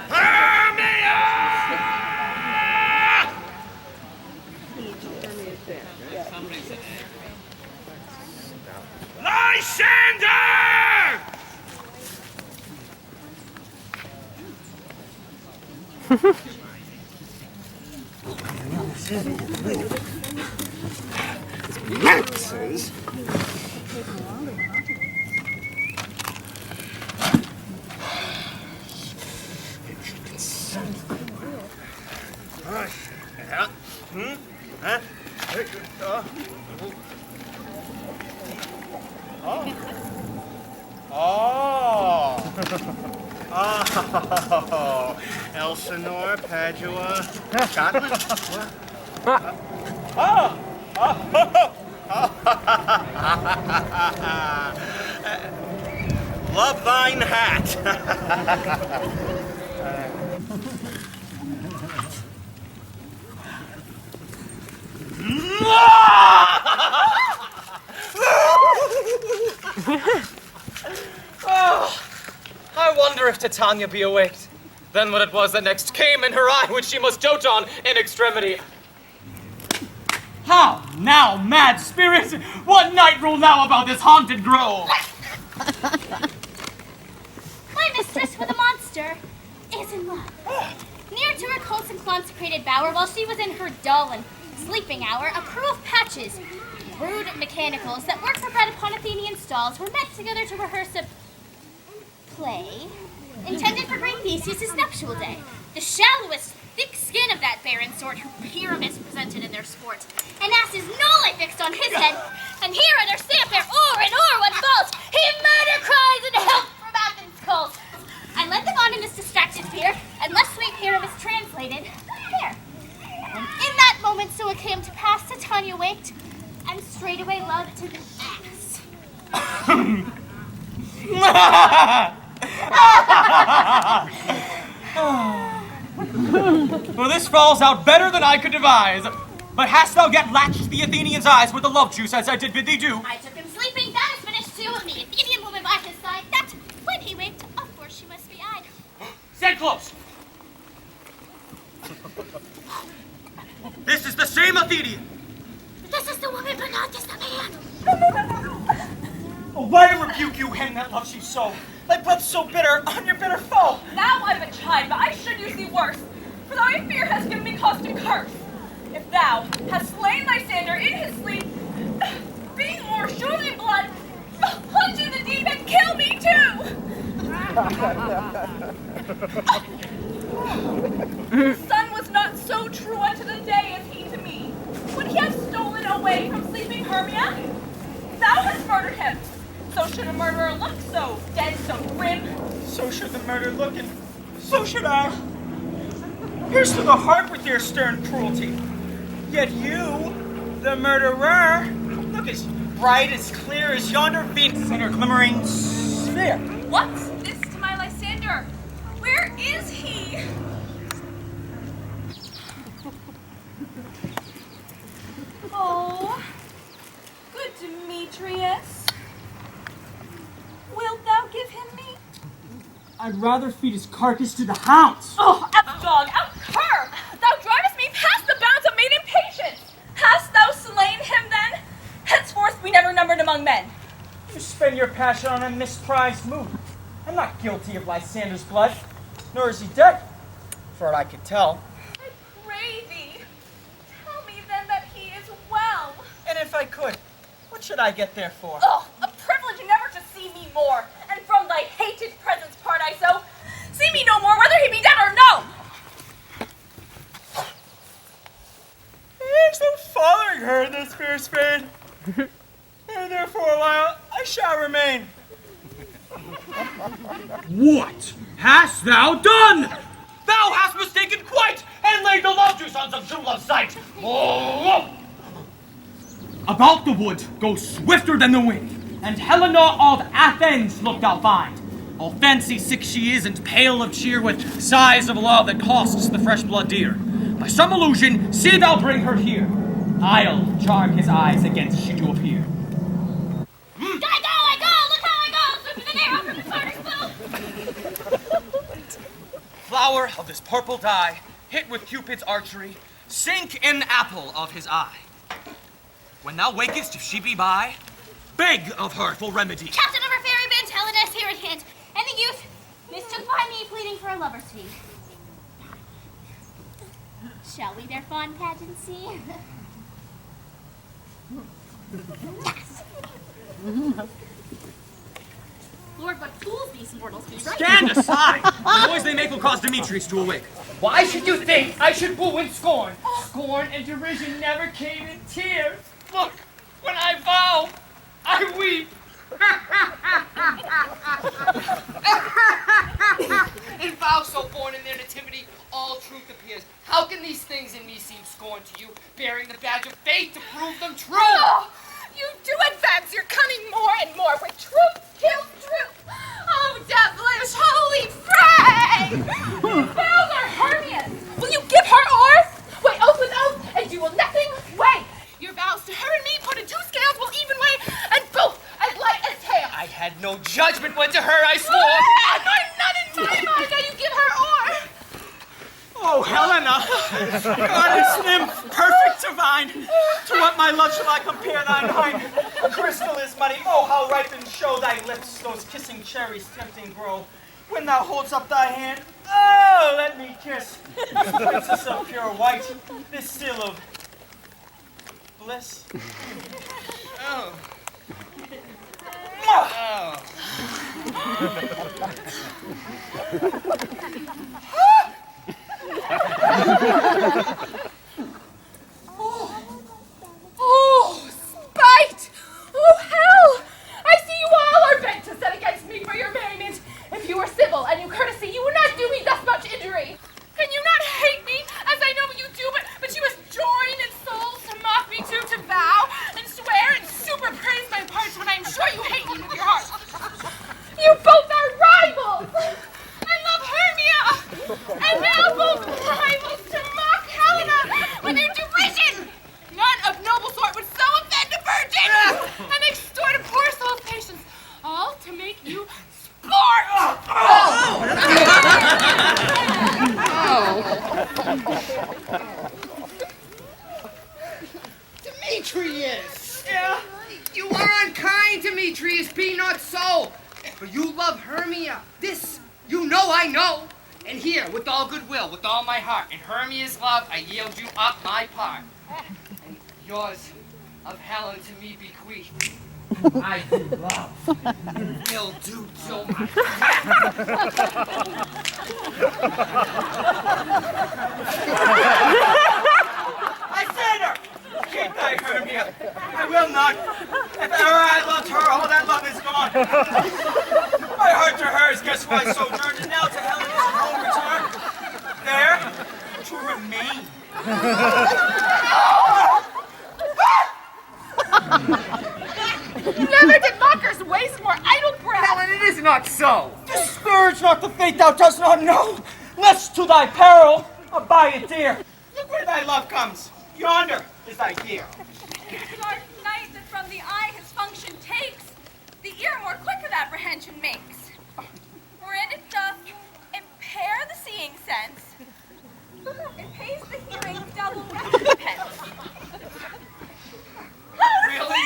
Hermia! Lysander! Maxes? Yeah. Huh? Oh. Elsinore, Padua, Scotland? Love thine hat. I wonder if Titania be awaked. Then what it was that next came in her eye, which she must dote on in extremity. How now, mad spirit? What night rule now about this haunted grove? My mistress with a monster is in love. Near to her close and consecrated bower, while she was in her dull and sleeping hour, a crew of patches, rude mechanicals that work for bread upon Athenian stalls, were met together to rehearse a play intended for great Theseus' nuptial day. The shallowest, thick skin of that barren sort who pyramids presented in their sport, an ass's nollie fixed on his head, and here are their stamp their oar and oar when false, he murder cries and help from Athens calls. I led them on in this distracted fear, and left sweet Pyramus translated there. And in that moment so it came to pass, Titania waked, and straightway loved to the ass. Well, this falls out better than I could devise. But hast thou yet latched the Athenian's eyes with the love juice as I did bid thee do? I took him sleeping, that is finished too, and the Athenian woman by his side, that when he waked, of course she must be eyed. Stand close. This is the same Athenian. This is the woman, but not this the man. Oh, why to rebuke you him that loves you so? Thy breath so bitter on your bitter foe. Now I'm a chide, but I should use thee worse, for thy fear has given me cause to curse. If thou hast slain Lysander in his sleep, being more surely in blood, plunge in the deep and kill me too! The sun was not so true unto the day as he to me. When he hath stolen away from sleeping Hermia, thou hast murdered him. So should a murderer look, so dead, so grim. So should the murder look, and so should I. Pierce to the heart with your stern cruelty. Yet you, the murderer, look as bright, as clear as yonder Venus in her glimmering sphere. What's this to my Lysander? Where is he? Oh, good Demetrius. Wilt thou give him me? I'd rather feed his carcass to the hounds. Oh, out dog, out cur! Thou drivest me past the bounds of maiden patience. Hast thou slain him then? Henceforth we never numbered among men. You spend your passion on a misprized mood. I'm not guilty of Lysander's blood, nor is he dead, for what I could tell. I pray thee, tell me then that he is well. And if I could, what should I get there for? Oh, a privilege never to see me more, and from thy hated presence part I so. See me no more, whether he be dead or no! I'm still following her in this fierce fade, and there for a while I shall remain. What hast thou done? Thou hast mistaken quite, and laid the love juice on some true love's sight. Oh! About the wood, go swifter than the wind, and Helena of Athens look thou find. All fancy sick she is, and pale of cheer, with sighs of love that costs the fresh blood dear. By some illusion, see thou bring her here. I'll charm his eyes against she to appear. I go! flower of this purple dye, hit with Cupid's archery, sink in apple of his eye. When thou wakest, if she be by, beg of her for remedy. Captain of our fairy band, Helena, here at hand, and the youth mistook by me pleading for a lover's fee. Shall we their fond pageancy? Yes! Lord, what fools these mortals be, right? Stand aside! The noise they make will cause Demetrius to awake. Why should you think I should woo and scorn? Scorn and derision never came in tears. Look, when I vow, I weep. In vows so born in their nativity, all truth appears. How can these things in me seem scorn to you, bearing the badge of faith to prove them true? Oh, you do advance your cunning more and more with truth kills truth. Oh, devilish holy fray! Vows are Hermia's. Will you give her oars? Weigh oath with oath, and you will nothing weigh. Your vows to her and me put in two scales will even weigh, and both as light as tail. I had no judgment when to her I swore. None in my mind. Now you give her oar. Oh, Helena, goddess nymph, perfect divine, to what my love shall I compare thine wine? Crystal is muddy, oh, how ripe and show thy lips, those kissing cherries tempting grow. When thou holds up thy hand, oh, let me kiss, this princess of pure white, this seal of bliss. Oh. Oh. Oh, spite! Oh, hell! I see you all are bent to set against me for your merriment. If you were civil and you courtesy, you would not do me thus much injury. Can you not hate me, as I know you do, but you must join in souls to mock me to vow, and swear, and super praise my parts when I am sure you hate me with your heart. You both are rivals! I love Hermia! And now both rivals to mock Helena with your derision! None of noble sort would so offend a virgin! And extort a poor soul's patience, all to make you sport! Demetrius! Yeah? You are unkind, Demetrius, be not so. For you love Hermia. This you know I know. And here, with all goodwill, with all my heart, in Hermia's love, I yield you up my part. And yours of Helen to me bequeath. I do love. Will do till my Lysander! Keep thy Hermia. I will not. If ever I loved her, all that love is gone. My heart to hers, guess why I sojourned, and now to Helena's home return. There, to remain. Never did mockers waste more idle breath! Helen, it is not so. Discourage not the fate thou dost not know, lest to thy peril abide it dear. Look where thy love comes. Yonder is thy dear. Dark night that from the eye his function takes, the ear more quick of apprehension makes. Wherein it doth impair the seeing sense, it pays the hearing double recompense. Really?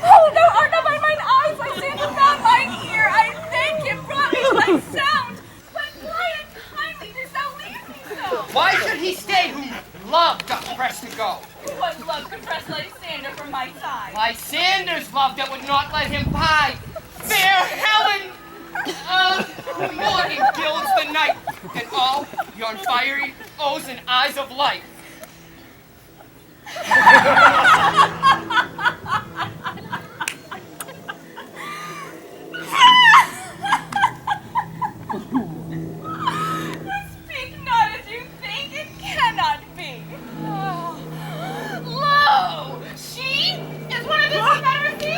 Oh, thou art not by mine eyes, Lysander, not mine ear. I thank him, brought me thy sound. But why and kindly didst thou leave me so? Why should he stay whom love doth press to go? What love could press Lysander from my side? Lysander's love that would not let him pie. Fair Helen! The morning gilds the night, and all yon fiery O's and eyes of light. Speak not as you think, it cannot be. Oh. Lo! She is one of the Confederacy?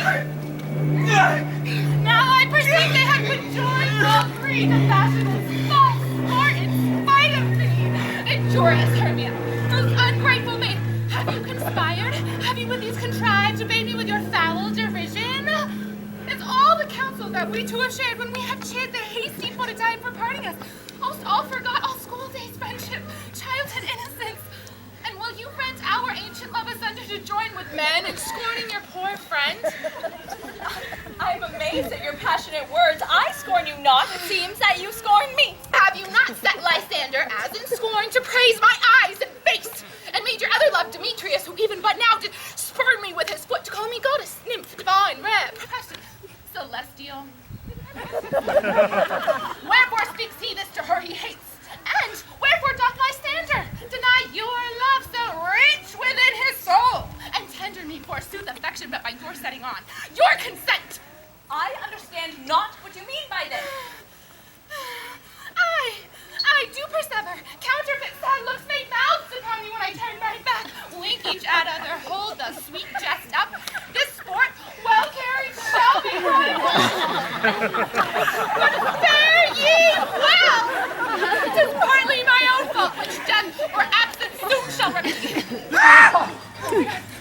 Now I perceive they have conjoined all three to fashion this false sport in spite of me. Injurious Hermia, most ungrateful maid, have you conspired? Have you with these contrived to bait me with your foul derision? It's all the counsel that that we two have shared when we have shared the hasty for a time for parting us. Most all forgot all school days, friendship, childhood innocence. And will you rent our ancient love asunder to join with men in scorning your poor friend? I'm amazed at your passionate words. I scorn you not. It seems that you scorn me. Have you not set Lysander as in scorn to praise my eyes and face, and made your other love Demetrius, who even but now did spurn me with his foot to call me goddess, nymph, divine, rare, precious, celestial? Wherefore speaks he this to her he hates? And wherefore doth Lysander deny your love so rich within his soul, and tender me forsooth affection but by your setting on, your consent? I understand not what you mean by this. I do persever, counterfeit sad looks make mouths upon me when I turn my back, wink each at other, hold the sweet jest up. This sport, well carried, shall be right. But fare ye well! 'Tis partly my own fault, which death or absence soon shall remedy.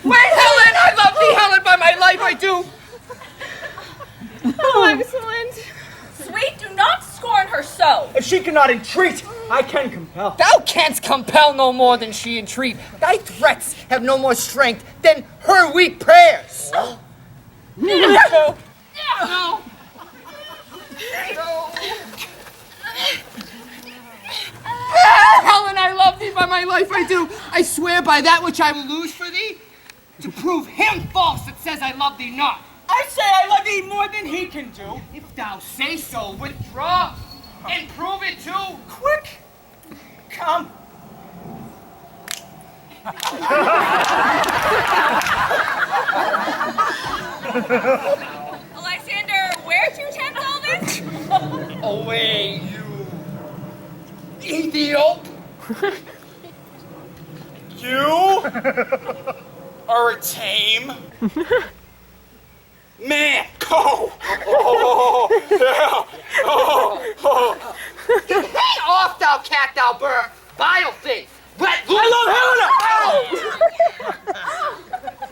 Wait, Helen! I love thee, Helen, by my life I do! Oh, excellent. Sweet, do not scorn her so. If she cannot entreat, I can compel. Thou canst compel no more than she entreat. Thy threats have no more strength than her weak prayers. No. Helen, I love thee by my life I do. I swear by that which I will lose for thee, to prove him false that says I love thee not. I say I love thee more than he can do. If thou say so, withdraw and prove it too. Quick! Come. Lysander, where'd you tempt all this? Away, you Ethiop! You are a tame man. Go! Hang off, thou cat, thou bird! Vile thing! Let loose!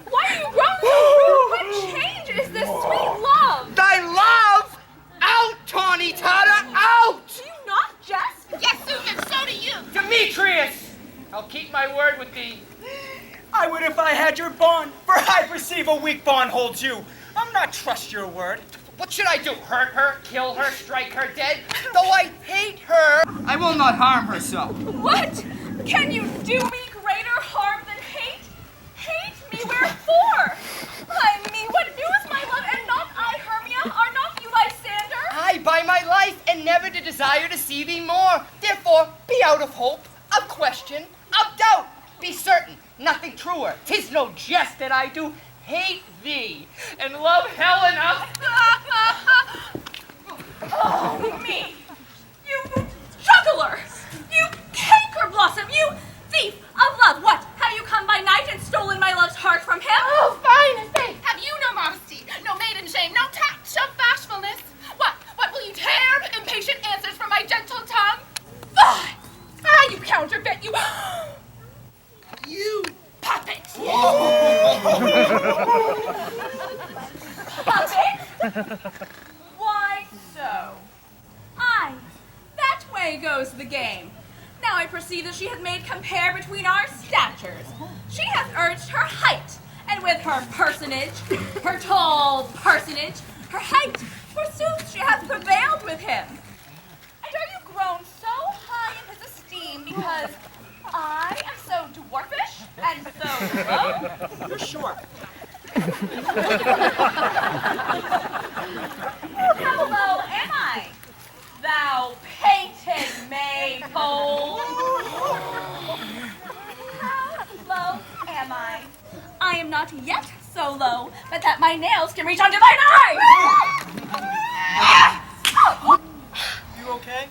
Why are you growing so rude? What change is this sweet love? Thy love! Out, tawny Tata, out! Do you not jest? Yes, Susan, so do you. Demetrius! I'll keep my word with thee. I would if I had your bond, for I perceive a weak bond holds you. I'll not trust your word. What should I do? Hurt her, kill her, strike her dead? Though I hate her, I will not harm her so. What? Can you do me greater harm than hate? Hate me wherefore? I mean, what news, my love, and not I, Hermia? Are not you Lysander? I, by my life, and never to desire to see thee more. Therefore, be out of hope, of question, of doubt. Be certain, nothing truer. 'Tis no jest that I do hate thee, and love Helena. Oh, me! You juggler! You canker blossom! You thief of love! What? Have you come by night and stolen my love's heart from him? Oh, fine and faith. Have you no modesty, no maiden shame, no touch of bashfulness? What will you tear impatient answers from my gentle tongue? You counterfeit, you... You puppet! Puppet? Why so? Aye, that way goes the game. Now I perceive that she has made compare between our statures. She has urged her height, and with her personage, her tall personage, her height, forsooth she hath prevailed with him. And are you grown so high in his esteem because I am so dwarfish and so low? You're short. How low am I, thou painted maypole? How low am I? I am not yet so low but that my nails can reach unto thine eyes! You okay?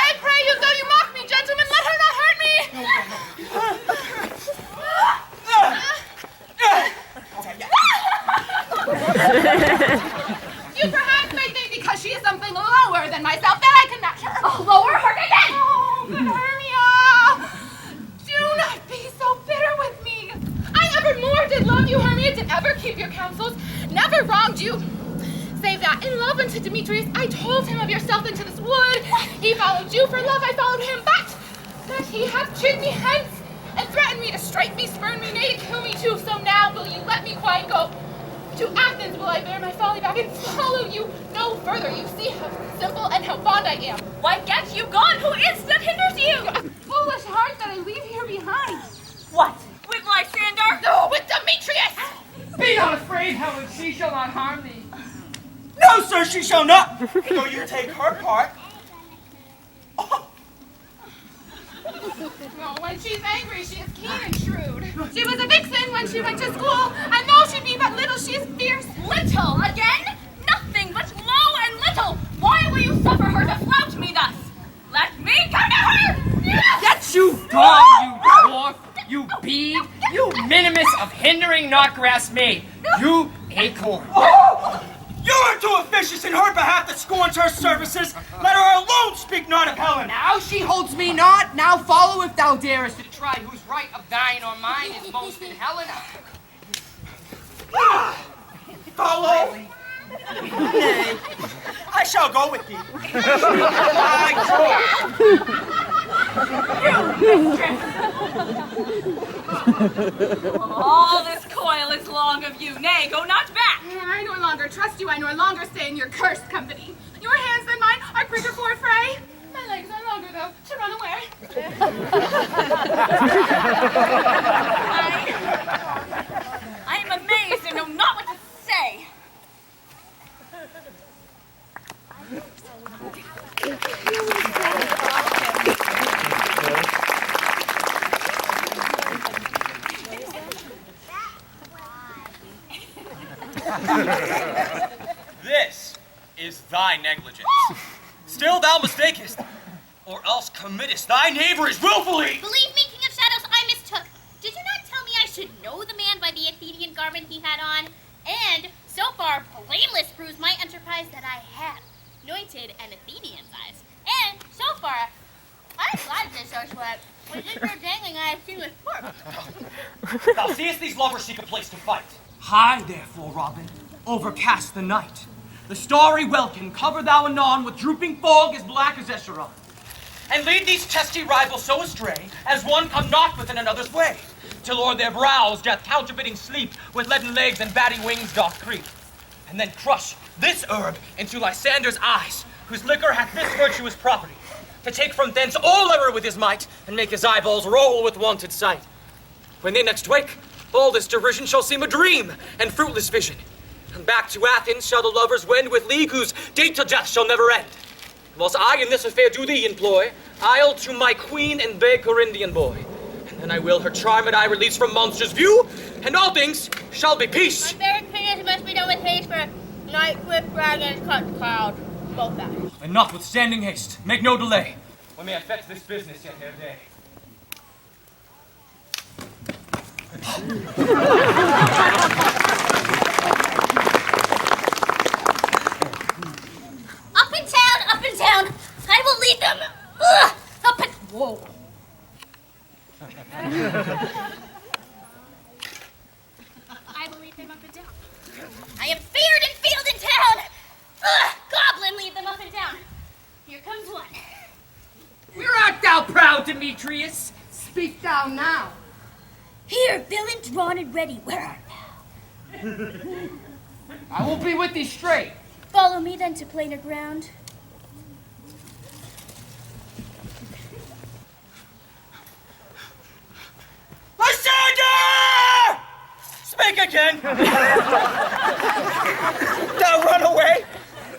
I pray you, though you mock me, gentlemen, let her not hurt me! Demetrius. I told him of yourself into this wood. He followed you for love, I followed him, but he hath chid me hence, and threatened me to strike me, spurn me, nay, to kill me too. So now will you let me quiet go? To Athens will I bear my folly back and follow you no further. You see how simple and how fond I am. Why get you gone? Who is that hinders you? A foolish heart that I leave here behind. What? With Lysander? No, with Demetrius! Be not afraid, Helen, she shall not harm thee. No, sir, she shall not. Though you take her part. Oh, No, when she's angry, she is keen and shrewd. She was a vixen when she went to school, and though she be but little, she is fierce. Little again? Nothing but low and little. Why will you suffer her to flout me thus? Let me go to her! Yes! Get you gone, you dwarf, you bead, you minimus of hindering not grass made, you acorn. You are too officious in her behalf that scorns her services. Let her alone, speak not of Helen. Now she holds me not. Now follow if thou darest to try whose right of thine or mine is most in Helena. Follow? Nay, I shall go with thee. All this coil is long of you. Nay, go not back. I no longer trust you. I no longer stay in your cursed company. Your hands and mine are quicker for a fray. My legs are longer, though, to run away. I am amazed and know not what to say. This is thy negligence. Still thou mistakest, or else committest thy knaveries willfully. Believe me, King of Shadows, I mistook. Did you not tell me I should know the man by the Athenian garment he had on? And so far, blameless proves my enterprise that I have anointed an Athenian's eyes. And so far, I'm glad this so sweat. With this your dangling, I have seen with corpse. Thou seest these lovers seek a place to fight. High, therefore, Robin, overcast the night. The starry welkin cover thou anon with drooping fog as black as Escheron. And lead these testy rivals so astray, as one come not within another's way, till o'er their brows doth counterfeiting sleep, with leaden legs and batty wings doth creep. And then crush this herb into Lysander's eyes, whose liquor hath this virtuous property, to take from thence all error with his might, and make his eyeballs roll with wonted sight. When they next wake, all this derision shall seem a dream and fruitless vision. And back to Athens shall the lovers wend with league whose date to death shall never end. Whilst I in this affair do thee employ, I'll to my queen and beg her Indian boy. And then I will her charmed eye release from monstrous view, and all things shall be peace. My fair opinions must be done with haste, for night swift dragon cut cloud. Both that. And notwithstanding haste, make no delay. We may effect this business yet ere day. Up in town, up in town. I will lead them. Ugh, up in... Whoa. I will lead them up and down. I am feared and field in town. Ugh, goblin, lead them up and down. Here comes one. Where art thou, proud Demetrius? Speak thou now. Here, villain, drawn and ready. Where art thou? I will be with thee straight. Follow me then to plainer ground. Lysander! Speak again! Thou run away?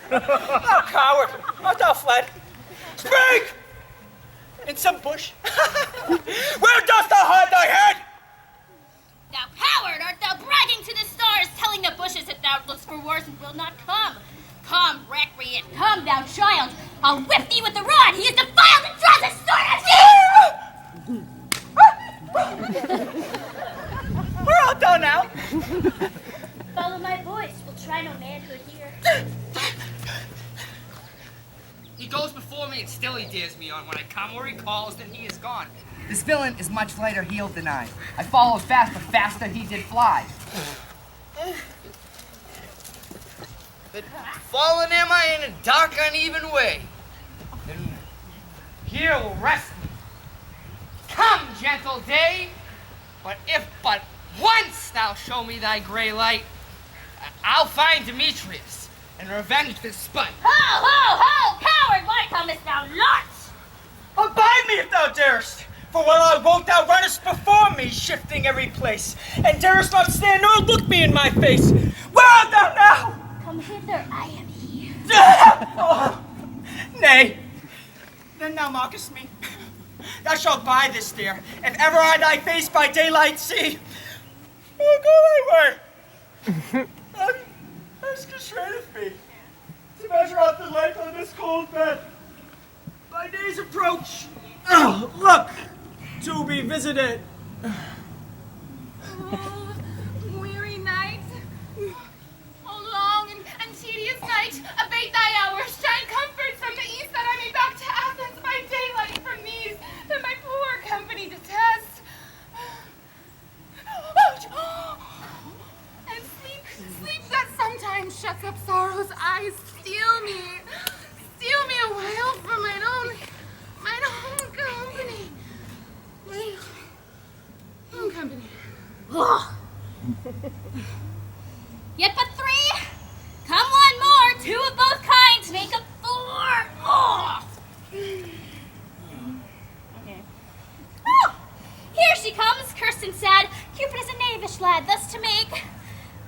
Thou coward! Art thou fled? Speak! In some bush? Where dost thou hide thy head? Thou coward, art thou bragging to the stars, telling the bushes that thou lookst for wars and will not come? Come, recreant, come, thou child. I'll whip thee with the rod. He is defiled and draws a sword at thee! Where art thou now? Follow my voice. We'll try no manhood here. He goes before me and still he dares me on. When I come where he calls, then he is gone. This villain is much lighter heeled than I. I followed fast, but faster he did fly. but fallen am I in a dark, uneven way. And here will rest me. Come, gentle day, but if but once thou show me thy gray light, I'll find Demetrius and revenge this spite. Ho, ho, ho! Coward, why comest thou not? Abide me if thou darest, for while I won't thou runnest before me, shifting every place, and darest not stand nor look me in my face. Where art thou now? Come hither, I am here. Oh, nay, then thou mockest me. Thou shalt buy this, dear, if ever I thy face by daylight see. Oh, go thy way. As constraineth me to measure out the length of this cold bed. By day's approach, look, to be visited. Oh, weary night. Oh, long and tedious night. Abate thy hours. Shine comfort from the east that I may back to Athens by daylight from these that my poor company detest. And sleep that sometimes shuts up sorrow's eyes. Steal me a while from mine own company. My own company. Yet but 3. Come one more. 2 of both kinds make up 4. Oh. Okay. Oh, here she comes, cursed and sad. Cupid is a knavish lad, thus to make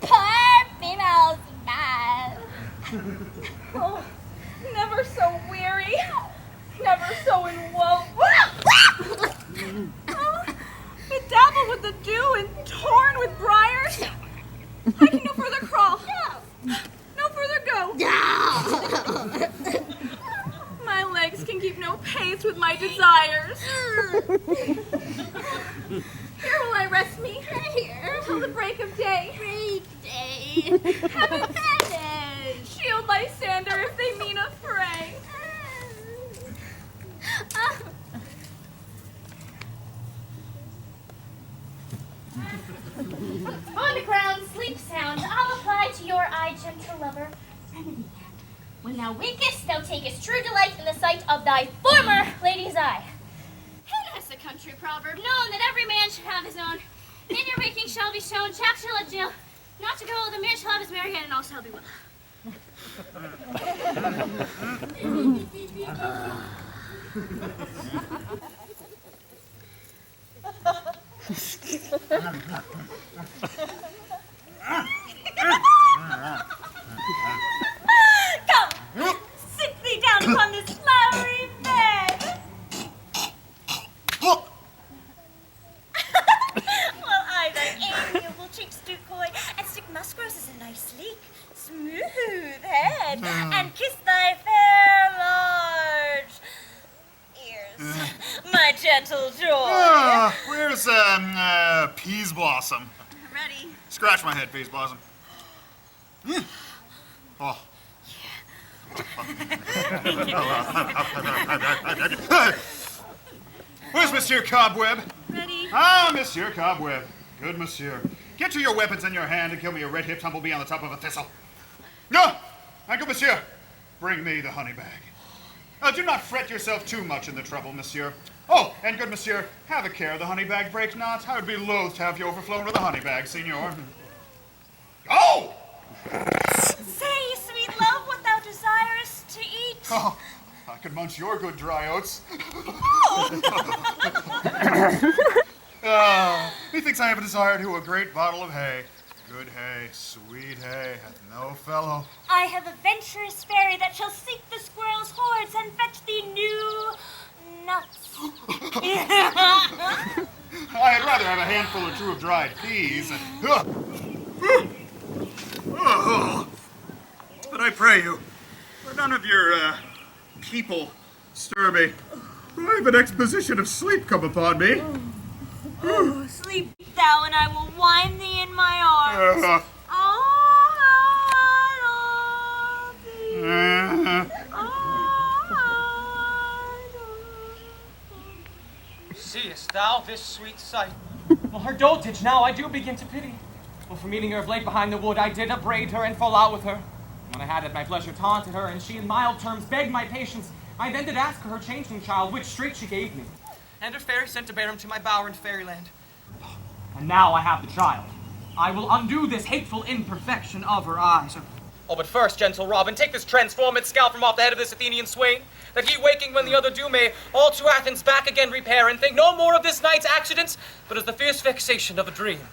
poor females mad. Oh, never so weary, never so in woe. Bedabbled with the dew and torn with briars. I can no further crawl. No further go. My legs can keep no pace with my desires. Here will I rest me. Here till the break of day. Heaven, shield Lysander if they mean a fray. On the ground, sleep sound. I'll apply to your eye, gentle lover, remedy. When thou wakest, thou takest true delight in the sight of thy former lady's eye. And as a country proverb known that every man should have his own. In your waking shall be shown, Jack shall let Jill, not to go, the man shall have his merry hand, and all shall be well. Come, sit thee down upon this flowery bed. Well, I thy amiable cheeks do coy, and stick musk roses in thy sleek, smooth head, and kiss thy fair large ears, my gentle joy. Where's Peas Blossom? Ready. Scratch my head, Peas Blossom. Oh. Where's Monsieur Cobweb? Ready. Ah, Monsieur Cobweb. Good, monsieur. Get to your weapons in your hand and kill me a red-hipped humblebee on the top of a thistle. No! My good monsieur, bring me the honey bag. Do not fret yourself too much in the trouble, monsieur. Oh, and good monsieur, have a care the honey bag break not. I would be loath to have you overflown with a honey bag, senor. Oh! Say, sweet love, what thou desirest to eat. Oh, I could munch your good dry oats. Methinks I have a desire to a great bottle of hay. Good hay, sweet hay, hath no fellow. I have a venturous fairy that shall seek the squirrel's hoards and fetch thee new nuts. I'd rather have a handful or two of dried peas and... But I pray you, let none of your, people stir me. I have an exposition of sleep come upon me. Oh, sleep thou, and I will wind thee in my arms. Seest thou this sweet sight? Well, her dotage now I do begin to pity. Well, from meeting her of late behind the wood, I did upbraid her and fall out with her. When I had at my pleasure taunted her, and she in mild terms begged my patience, I then did ask her changeling child, which straight she gave me. And her fairy sent to bear him to my bower in fairyland. And now I have the child. I will undo this hateful imperfection of her eyes. Oh, but first, gentle Robin, take this transformed scalp from off the head of this Athenian swain, that he waking when the other do may all to Athens back again repair, and think no more of this night's accidents, but as the fierce vexation of a dream.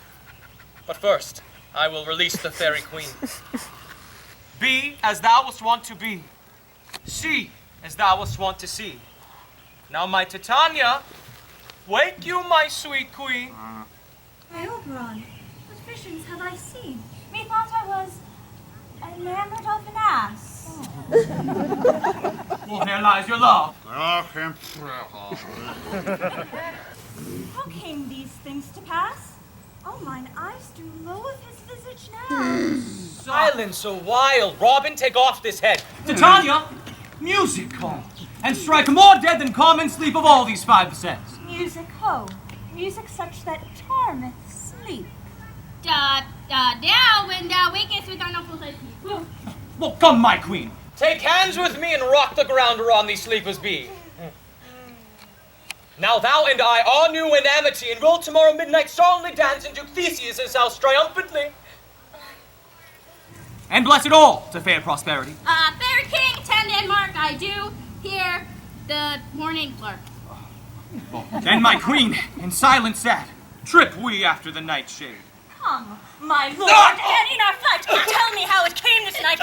But first, I will release the fairy queen. Be as thou wast wont to be. See as thou wast wont to see. Now, my Titania, wake you, my sweet queen. My Oberon, what visions have I seen? Methought I was enamored of an ass. Well, here lies your love. How came these things to pass? Oh, mine eyes do loathe his visage now. Silence a while. Robin, take off this head. Titania, music call, and strike more dead than common sleep of all these 5%. Music ho, music such that charmeth sleep. Thou when thou wakest with thine awful sleep. Well, come, my queen. Take hands with me and rock the ground whereon these sleepers be. Now thou and I are new in amity, and will tomorrow midnight solemnly dance in Duke Theseus' house triumphantly. And bless it all to fair prosperity. Fair king, tend and mark, I do hear the morning clerk. Then, my queen, in silence sat, trip we after the nightshade. Come, my lord, and in our flight, tell me how it came this night